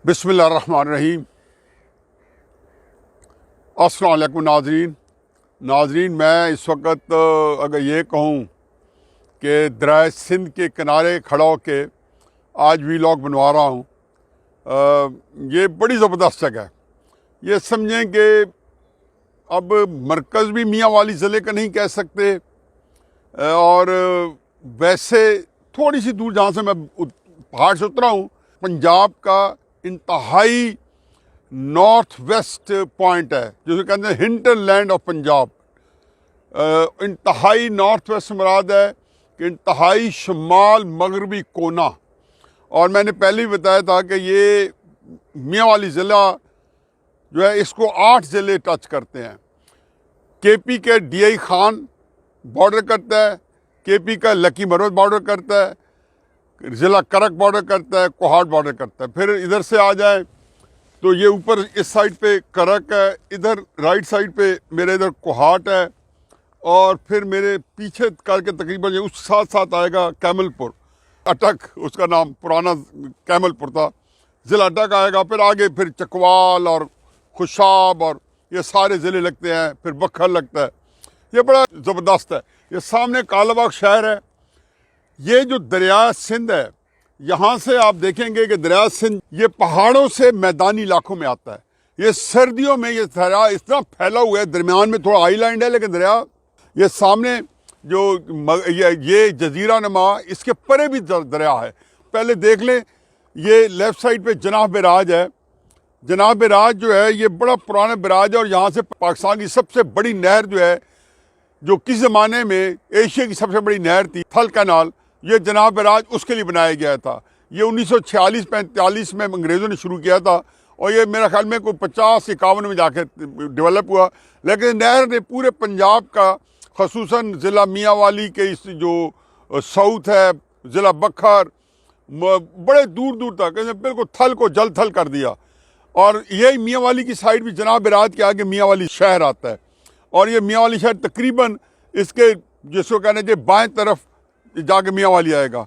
बिस्मिल्लाहिर्रहमानिर्रहीम। अस्सलाम वालेकुम नाज़रीन, मैं इस वक्त अगर ये कहूँ कि दरिया सिंध के किनारे खड़ा होके आज वीलॉग बनवा रहा हूँ, ये बड़ी ज़बरदस्त जगह है। ये समझें कि अब मरकज़ भी मियाँ वाली ज़िले का नहीं कह सकते, और वैसे थोड़ी सी दूर जहाँ से मैं पहाड़ से उतरा हूँ, पंजाब का इंतहाई नॉर्थ वेस्ट पॉइंट है जिसे कहते हैं हिंटरलैंड ऑफ पंजाब। इंतहाई नॉर्थ वेस्ट मुराद है कि इंतहाई शुमाल मगरबी कोना। और मैंने पहले ही बताया था कि ये मियाँ वाली ज़िला जो है इसको 8 ज़िले टच करते हैं। केपी के डीआई खान बॉर्डर करता है, केपी का लकी मरवत बॉर्डर करता है, ज़िला करक बॉर्डर करता है, कोहाट बॉर्डर करता है। फिर इधर से आ जाए तो ये ऊपर इस साइड पे करक है, इधर राइट साइड पे मेरे इधर कोहाट है, और फिर मेरे पीछे करके तकरीबन उस साथ साथ आएगा कैमलपुर, अटक उसका नाम पुराना कैमलपुर था, ज़िला अटक आएगा। फिर आगे फिर चकवाल और खुशाब और ये सारे ज़िले लगते हैं, फिर बखर लगता है। ये बड़ा ज़बरदस्त है। ये सामने कालाबाग शहर है। ये जो दरिया सिंध है, यहाँ से आप देखेंगे कि दरिया सिंध ये पहाड़ों से मैदानी इलाकों में आता है। ये सर्दियों में ये दरिया इतना फैला हुआ है, दरमियान में थोड़ा आइलैंड है, लेकिन दरिया ये सामने जो ये जजीरा नमा, इसके परे भी दरिया है। पहले देख लें, ये लेफ़्ट साइड पे जनाब बराज है। जनाब बराज जो है ये बड़ा पुराना बराज है, और यहाँ से पाकिस्तान की सबसे बड़ी नहर जो है, जो किस ज़माने में एशिया की सबसे बड़ी नहर थी, थल कैनाल, ये जनाब बराज उसके लिए बनाया गया था। ये 1946-45 में अंग्रेज़ों ने शुरू किया था, और ये मेरा ख्याल में कोई 50-51 में जाकर डेवलप हुआ। लेकिन नहर ने पूरे पंजाब का, खसूसन ज़िला मियाँ वाली के इस जो साउथ है, ज़िला बखर, बड़े दूर दूर तक बिल्कुल थल को जल थल कर दिया। और यही मियाँ वाली की साइड भी जनाब बराज के आगे मियाँ वाली शहर आता है, और ये मियाँ वाली शहर तकरीबन इसके जिसको कहने चाहिए बाएं तरफ जाके मियाँ वाली आएगा।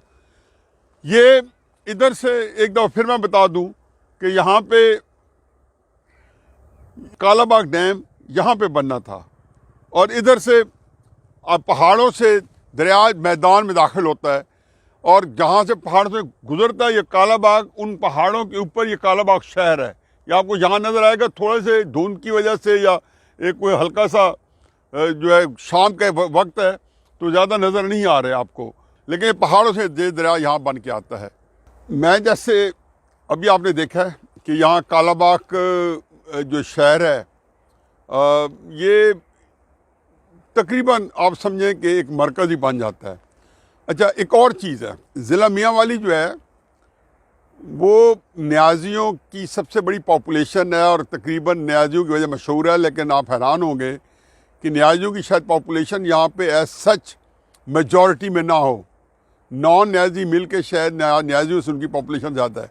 ये इधर से एक दफ़ा फिर मैं बता दूं कि यहाँ पे कालाबाग डैम यहाँ पे बनना था, और इधर से अब पहाड़ों से दरिया मैदान में दाखिल होता है, और जहाँ से पहाड़ से गुजरता है ये कालाबाग, उन पहाड़ों के ऊपर ये कालाबाग शहर है। ये आपको यहाँ नज़र आएगा, थोड़े से धुंध की वजह से या एक कोई हल्का सा जो है शाम का वक्त है तो ज़्यादा नज़र नहीं आ रहे आपको, लेकिन पहाड़ों से दरिया यहाँ बन के आता है। मैं जैसे अभी आपने देखा है कि यहाँ कालाबाग जो शहर है, ये तकरीबन आप समझें कि एक मरकज़ ही बन जाता है। अच्छा, एक और चीज़ है, ज़िला मियाँ वाली जो है वो न्याजियों की सबसे बड़ी पॉपुलेशन है, और तकरीबन न्याजियों की वजह मशहूर है। लेकिन आप हैरान होंगे कि न्याजियों की शायद पॉपुलेशन यहाँ पे एज सच मेजॉरिटी में ना हो। नॉन न्याजी मिल के शायद न्याजियों से उनकी पॉपुलेशन ज़्यादा है।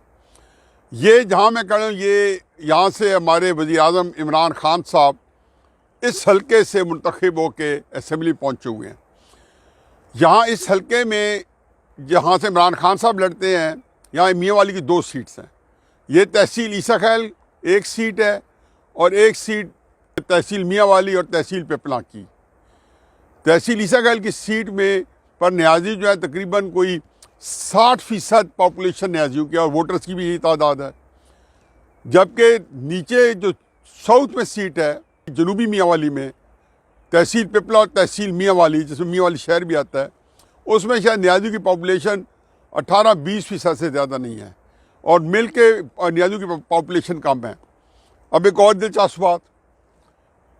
ये जहाँ मैं कह रहा हूँ, ये यहाँ से हमारे वज़ीर आज़म इमरान खान साहब इस हलके से मुंतखब होके असम्बली पहुँचे हुए हैं। यहाँ इस हलके में जहाँ से इमरान खान साहब लड़ते हैं, यहाँ मियाँ वाली की 2 सीट्स हैं। ये तहसील ईसा खैल एक सीट है, और एक सीट तहसील मियाँ वाली और तहसील पिपला की। तहसील ईसा खैल की सीट में पर न्याजी जो है तकरीबन कोई 60% पॉपुलेशन न्याजियों की, और वोटर्स की भी यही तादाद है। जबकि नीचे जो साउथ में सीट है जनूबी मियाँ वाली में, तहसील पिपला और तहसील मियाँ वाली, जिसमें मियाँ वाली शहर भी आता है, उसमें शायद न्याजियों की पॉपुलेशन 18-20% से ज़्यादा नहीं है, और मिल के न्याजियों की पॉपुलेशन कम है। अब एक और दिलचस्प बात,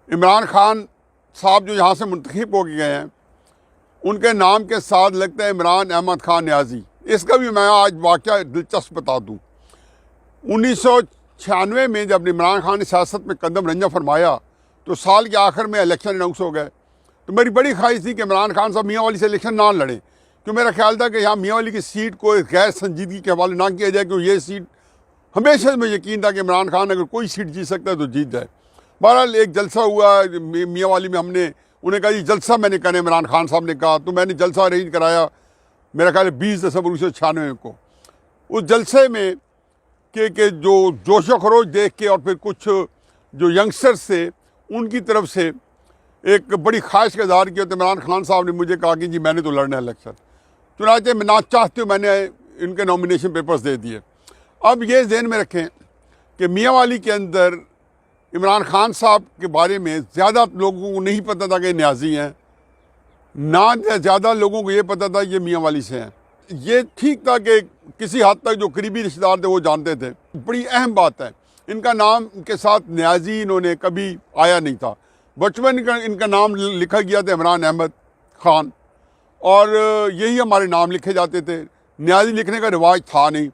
इमरान खान साहब जो यहाँ से मुंतखब हो गए हैं, उनके नाम के साथ लगता है इमरान अहमद खान न्याजी। इसका भी मैं आज वाक़या दिलचस्प बता दूँ। 1996 में जब इमरान खान ने सियासत में कदम रंजा फरमाया, तो साल के आखिर में इलेक्शन अनाउंस हो गए। तो मेरी बड़ी ख्वाहिश थी कि इमरान खान साहब मियाँ वाली से इलेक्शन ना लड़ें, क्योंकि मेरा ख्याल था कि यहाँ मियाँ वाली की सीट को गैर संजीदगी के हवाले ना किया जाए, क्योंकि ये सीट हमेशा मुझे यकीन था कि इमरान खान अगर कोई सीट जीत सकता है तो जीत जाए। बहरहाल एक जलसा हुआ मियाँ वाली में, हमने उन्हें कहा जी जलसा मैंने करना, इमरान खान साहब ने कहा, तो मैंने जलसा अरेंज कराया, मेरा ख्याल है 20 दिसंबर 1996 को। उस जलसे में के जो जोशो खरोश देख के और फिर कुछ जो यंगस्टर्स थे उनकी तरफ से एक बड़ी ख्वाहिश का इज़हार किया। तो इमरान खान साहब ने मुझे कहा कि जी मैंने तो लड़ना है इलेक्शन, चुनाचे मैं ना चाहते हुए मैंने इनके नॉमिनेशन पेपर्स दे दिए। अब ये ज़हन में रखें कि मियांवाली के अंदर इमरान खान साहब के बारे में ज़्यादा लोगों को नहीं पता था कि न्याजी हैं, ना ज़्यादा लोगों को ये पता था ये मियांवाली से हैं। ये ठीक था कि किसी हद तक जो करीबी रिश्तेदार थे वो जानते थे। बड़ी अहम बात है, इनका नाम के साथ न्याजी इन्होंने कभी आया नहीं था। बचपन का इनका नाम लिखा गया था इमरान अहमद खान, और यही हमारे नाम लिखे जाते थे। न्याजी लिखने का रिवाज था नहीं।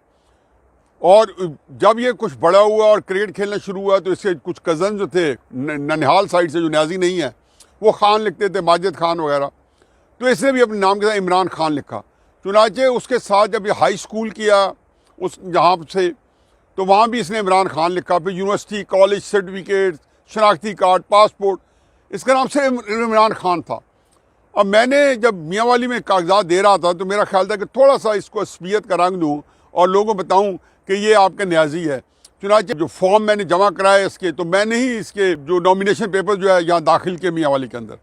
और जब ये कुछ बड़ा हुआ और क्रिकेट खेलना शुरू हुआ तो इसके कुछ कज़न जो थे ननिहाल साइड से जो न्याजी नहीं है वो खान लिखते थे, माजिद खान वगैरह, तो इसने भी अपने नाम के साथ इमरान खान लिखा। चुनाचे उसके साथ जब ये हाई स्कूल किया उस जहाँ से, तो वहाँ भी इसने इमरान खान लिखा। फिर यूनिवर्सिटी, कॉलेज सर्टिफिकेट, शनाख्ती कार्ड, पासपोर्ट, इसका नाम से इमरान खान था। अब मैंने जब मियांवाली में कागजात दे रहा था तो मेरा ख्याल था कि थोड़ा सा इसको असबियत का रंग दूँ और लोगों को बताऊँ कि ये आपका न्याजी है। चुनाचे जो फॉर्म मैंने जमा कराए इसके, तो मैंने ही इसके जो नॉमिनेशन पेपर जो है यहाँ दाखिल किए मियांवाली के अंदर,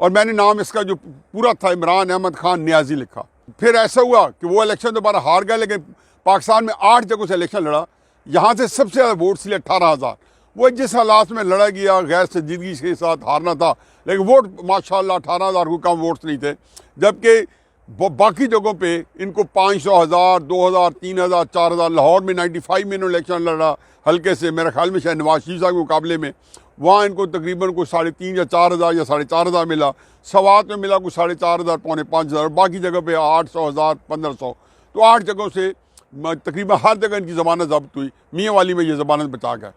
और मैंने नाम इसका जो पूरा था इमरान अहमद खान न्याजी लिखा। फिर ऐसा हुआ कि वो इलेक्शन दोबारा हार गया, लेकिन पाकिस्तान में 8 जगहों से इलेक्शन लड़ा, यहाँ से सबसे ज़्यादा वोट लिए 18,000। वो जिस हालात में लड़ा गया, गैर संजीदगी के साथ हारना था, लेकिन वोट माशाल्लाह 18,000 को कम वोट्स नहीं थे, जबकि बाकी जगहों पे इनको 500, 1000, 2000, 3000, 4000, लाहौर में 95 में इन्होंने इलेक्शन लड़ा हल्के से, मेरे ख्याल में शायद नवाज शरीफ साहब के मुकाबले में, वहाँ इनको तकरीबन कुछ 3,500 या 4,000 या 4,500 मिला। सवात में मिला कुछ 4,500, पौने 5,000, बाकी जगह पे 800, 1000, 1500। तो 8 जगहों से तकरीबन हर जगह इनकी ज़मानत जब्त हुई। मियांवाली में ये ज़मानत बचा गया,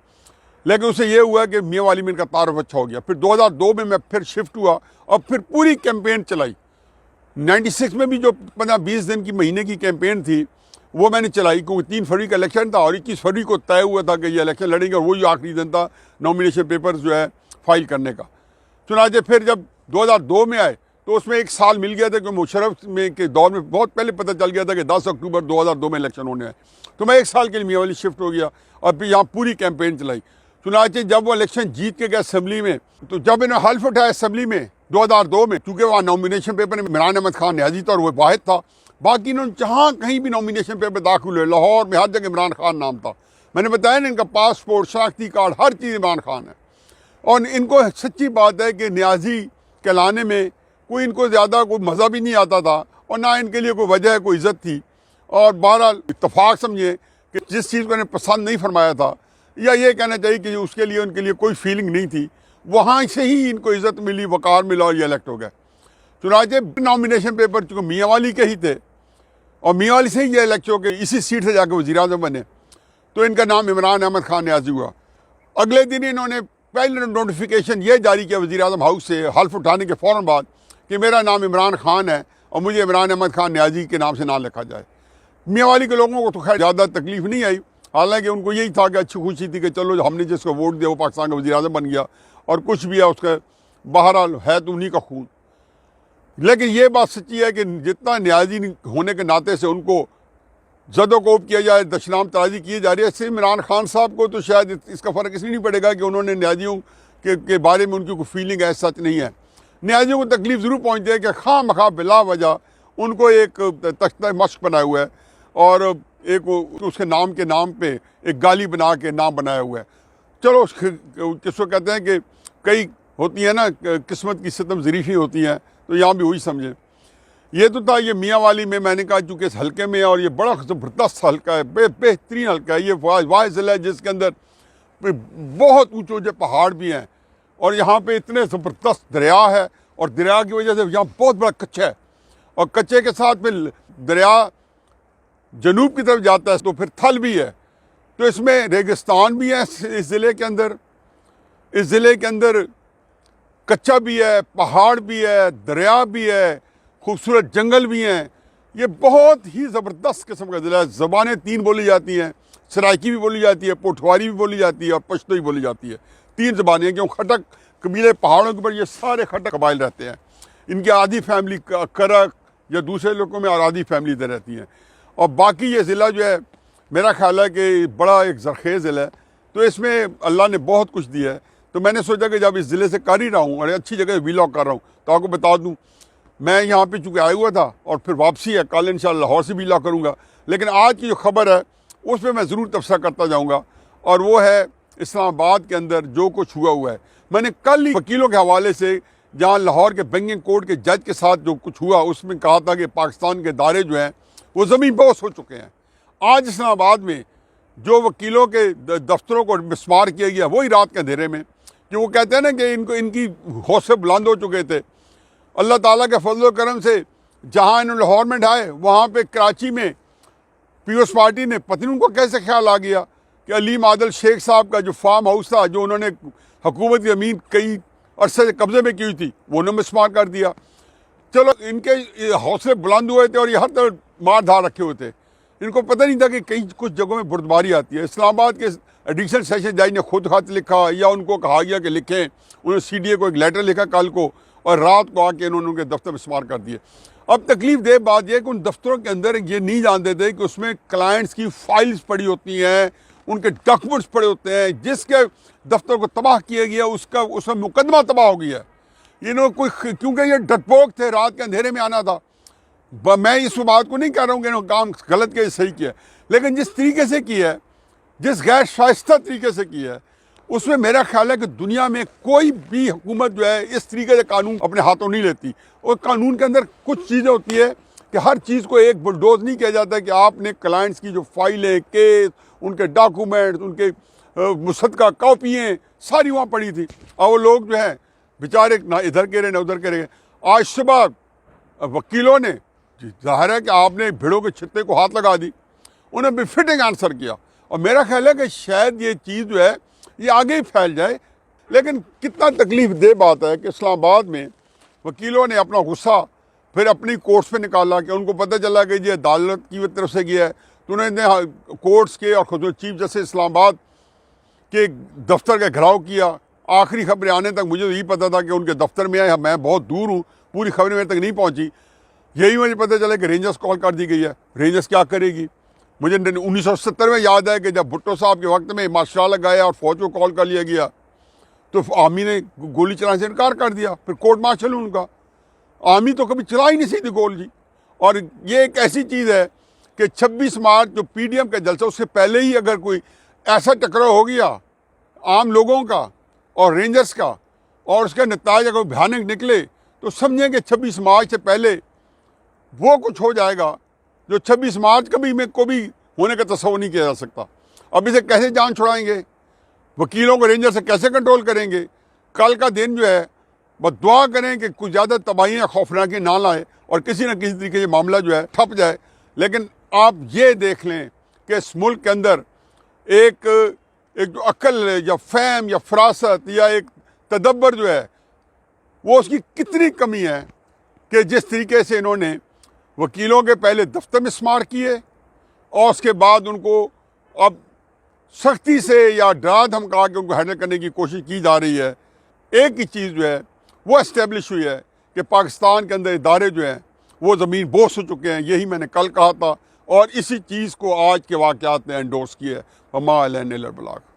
लेकिन उससे ये हुआ कि मियांवाली में इनका तारुफ अच्छा हो गया। फिर 2002 में मैं फिर शिफ्ट हुआ और फिर पूरी कैंपेन चलाई। 96 में भी जो 15-20 दिन की महीने की कैंपेन थी वो मैंने चलाई, क्योंकि 3 फरवरी का इलेक्शन था और 21 फरवरी को तय हुआ था कि ये इलेक्शन लड़ेंगे, और वही आखिरी दिन था नॉमिनेशन पेपर जो है फाइल करने का। चुनाचे फिर जब 2002 में आए तो उसमें 1 साल मिल गया था, क्योंकि मुशर्रफ में के दौर में बहुत पहले पता चल गया था कि 10 अक्टूबर 2002 में इलेक्शन होने हैं। तो मैं 1 साल के लिए मियांवाली शिफ्ट हो गया और फिर यहाँ पूरी कैंपेन चलाई। चुनाचे जब वो इलेक्शन जीत के गए असेंबली में, तो जब इन्होंने हल्फ उठाया असेंबली में 2002 में, चूँकि वहाँ नॉमिनेशन पेपर में इमरान अहमद खान न्याजी था और वो वाहिद था, बाकी इन्होंने जहाँ कहीं भी नॉमिनेशन पेपर दाखिल हुए, लाहौर में हर जगह इमरान खान नाम था। मैंने बताया ना, इनका पासपोर्ट, शनाख्ती कार्ड, हर चीज़ इमरान खान है। और इनको सच्ची बात है कि न्याजी कहलाने में कोई इनको ज़्यादा कोई मज़ा भी नहीं आता था, और ना इनके लिए कोई वजह, कोई इज़्ज़त थी। और बहरहाल इत्तफाक समझिए कि जिस चीज़ को इन्हें पसंद नहीं फरमाया था, या ये कहना चाहिए कि उसके लिए उनके लिए कोई फीलिंग नहीं थी, वहाँ से ही इनको इज़्ज़त मिली, वक़ार मिला और ये इलेक्ट हो गए। चुनाचे नॉमिनेशन पेपर चूँकि मियांवाली के ही थे और मियांवाली से ही ये इलेक्ट हो गए, इसी सीट से जाकर वज़ीर-ए-आज़म बने, तो इनका नाम इमरान अहमद खान न्याजी हुआ। अगले दिन इन्होंने पहले नोटिफिकेशन ये जारी किया वज़ीर-ए-आज़म हाउस से हल्फ उठाने के फ़ौरन बाद कि मेरा नाम इमरान खान है और मुझे इमरान अहमद खान न्याजी के नाम से ना लिखा जाए। मियांवाली के लोगों को तो खैर ज़्यादा तकलीफ़ नहीं आई, हालांकि उनको यही था कि अच्छी खुशी थी कि चलो हमने जिसको वोट दिया वो पाकिस्तान का वज़ीर-ए-आज़म बन गया, और कुछ भी है उसका बहरहाल है तो उन्हीं का खून। लेकिन ये बात सच्ची है कि जितना न्याजी होने के नाते से उनको ज़दोकोब किया जाए, दशनाम तराजी की जा रही है, इससे इमरान खान साहब को तो शायद इसका फ़र्क इसलिए नहीं पड़ेगा कि उन्होंने न्याजियों के बारे में उनकी कोई फीलिंग है सच नहीं है। न्याजियों को तकलीफ़ ज़रूर पहुँचती है कि खाम खा बिला वजह उनको एक तख्ता मश्क बनाया हुआ है और एक उसके नाम के नाम पे एक गाली बना के नाम बनाया हुआ है। चलो किसको कहते हैं कि कई होती है ना किस्मत की सितम ज़रीफ़ी होती हैं, तो यहाँ भी वही समझें। ये तो था ये मियांवाली में, मैंने कहा चूँकि इस हल्के में और ये बड़ा ज़बरदस्त हल्का है, बेहतरीन हल्का है। ये वाहिद ज़िला है जिसके अंदर बहुत ऊँचे ऊँचे पहाड़ भी हैं और यहाँ पे इतने ज़बरदस्त दरिया है, और दरिया की वजह से यहाँ बहुत बड़ा कच्चा है, और कच्चे के साथ फिर दरिया जनूब की तरफ जाता है तो फिर थल भी है। तो इसमें रेगिस्तान भी है इस ज़िले के अंदर, इस ज़िले के अंदर कच्चा भी है, पहाड़ भी है, दरिया भी है, खूबसूरत जंगल भी हैं। ये बहुत ही ज़बरदस्त किस्म का ज़िला है। ज़बानें 3 बोली जाती हैं, सराइकी भी बोली जाती है, पोठवारी भी बोली जाती है और पश्तो भी बोली जाती है। 3 ज़बानें, क्यों खटक कबीले पहाड़ों के ऊपर ये सारे खटक कबाइल रहते हैं। इनकी आधी फैमिली करक या दूसरे लोगों में और आधी फैमिली इधर रहती हैं। और बाकी ये ज़िला जो है मेरा ख्याल है कि बड़ा एक ज़रखेज़ ज़िला है, तो इसमें अल्लाह ने बहुत कुछ दिया है। तो मैंने सोचा कि जब इस ज़िले से कर ही रहा हूँ और अच्छी जगह वीलॉग कर रहा हूँ तो आपको बता दूँ, मैं यहाँ पे चूँकि आया हुआ था और फिर वापसी है, कल इंशाअल्लाह लाहौर से वीलॉग करूँगा। लेकिन आज की जो खबर है उस पर मैं ज़रूर तबसरा करता जाऊँगा, और वो है इस्लामाबाद के अंदर जो कुछ हुआ है। मैंने कल ही वकीलों के हवाले से जहाँ लाहौर के बैंकिंग कोर्ट के जज के साथ जो कुछ हुआ उसमें कहा था कि पाकिस्तान के इदारे जो हैं वो ज़मीन बोस हो चुके हैं। आज इस्लामाबाद में जो वकीलों के दफ्तरों को मिसमार किया गया वही रात के अंधेरे में, कि वो कहते हैं ना कि इनकी हौसले बुलंद हो चुके थे। अल्लाह ताला के फजल व करम से जहाँ इन्होंने लाहौर में ढाए, वहाँ पे कराची में पीपल्स पार्टी ने पता नहीं उनको कैसे ख्याल आ गया कि अलीम आदिल शेख साहब का जो फार्म हाउस था, जो उन्होंने हुकूमत की ज़मीन कई अरसे से कब्जे में की हुई थी, वो उन्होंने मिसमार कर दिया। चलो, इनके हौसले बुलंद हुए थे और ये हर तरह मार धार रखे हुए थे। इनको पता नहीं था कि कई कुछ जगहों में बुर्दबारी आती है। इस्लामाबाद के एडिशनल सेशन जज ने खुद खत लिखा या उनको कहा गया कि लिखें, उन्होंने CDA को एक लेटर लिखा कल को, और रात को आके इन्होंने उनके दफ्तर में इस्तेमाल कर दिए। अब तकलीफ दे बात यह कि उन दफ्तरों के अंदर ये नहीं जानते थे कि उसमें क्लाइंट्स की फाइल्स पड़ी होती हैं, उनके डॉक्यूमेंट्स पड़े होते हैं। जिसके दफ्तर को तबाह किया गया उसका मुकदमा तबाह हो गया। इन्होंने कोई, क्योंकि ये डरपोक थे, रात के अंधेरे में आना था। मैं इस बात को नहीं कह रहा हूँ कि इन्होंने काम गलत किया, सही किया, लेकिन जिस तरीके से किया है, जिस गैर शाइस्ता तरीके से किया है, उसमें मेरा ख्याल है कि दुनिया में कोई भी हुकूमत जो है इस तरीके से कानून अपने हाथों नहीं लेती। और कानून के अंदर कुछ चीज़ें होती है कि हर चीज़ को एक बुलडोज नहीं किया जाता कि आपने क्लाइंट्स की जो फाइलें, केस, उनके डॉक्यूमेंट्स, उनके मुसद्दका कॉपियाँ सारी वहाँ पड़ी थी, और वो लोग जो हैं बेचारे ना इधर के रहे ना उधर के रहे। आज सुबह वकीलों ने, जाहिर है कि आपने भिड़ों के छित्ते को हाथ लगा दी, उन्हें बेफिटिंग आंसर किया। और मेरा ख्याल है कि शायद ये चीज़ जो है ये आगे ही फैल जाए। लेकिन कितना तकलीफ दे बात है कि इस्लामाबाद में वकीलों ने अपना गुस्सा फिर अपनी कोर्ट्स पे निकाला कि उनको पता चला कि ये अदालत की तरफ से गया है, तो उन्होंने कोर्ट्स के और खुद चीफ जस्टिस इस्लामाबाद के दफ्तर का घेराव किया। आखिरी खबरें आने तक मुझे यही पता था कि उनके दफ्तर में आए, मैं बहुत दूर हूँ, पूरी खबरें मेरे तक नहीं पहुँची। यही मुझे पता चला कि रेंजर्स कॉल कर दी गई है। रेंजर्स क्या करेगी? मुझे 1970 में याद है कि जब भुट्टो साहब के वक्त में मार्शल लगाया और फौज को कॉल कर लिया गया, तो आर्मी ने गोली चलाने से इनकार कर दिया। फिर कोर्ट मार्शल उनका, आर्मी तो कभी चला ही नहीं सकती गोली। और ये एक ऐसी चीज़ है कि 26 मार्च जो PDM का जलसा, उससे पहले ही अगर कोई ऐसा टकराव हो गया आम लोगों का और रेंजर्स का, और उसका नतीजा अगर भयानक निकले, तो समझें कि 26 मार्च से पहले वो कुछ हो जाएगा जो 26 मार्च कभी में को भी होने का तस्वर नहीं किया जा सकता। अब इसे कैसे जान छुड़ाएंगे? वकीलों को रेंजर से कैसे कंट्रोल करेंगे? कल का दिन जो है बस दुआ करें कि कुछ ज़्यादा तबाहियाँ खौफनाकी ना लाए और किसी न किसी तरीके से मामला जो है ठप जाए। लेकिन आप ये देख लें कि इस मुल्क के अंदर एक जो अक्ल या फहम या फरासत या एक तदब्बर जो है वो उसकी कितनी कमी है कि जिस तरीके से इन्होंने वकीलों के पहले दफ्तर में स्मार किए और उसके बाद उनको अब सख्ती से या डरा धमका के उनको हैंडल करने की कोशिश की जा रही है। एक ही चीज़ जो है वो इस्टेब्लिश हुई है कि पाकिस्तान के अंदर इदारे जो हैं वो ज़मीन बोस हो चुके हैं। यही मैंने कल कहा था और इसी चीज़ को आज के वाक़यात ने एंडोर्स किया है। वमा अलैना इल्लल बलाग।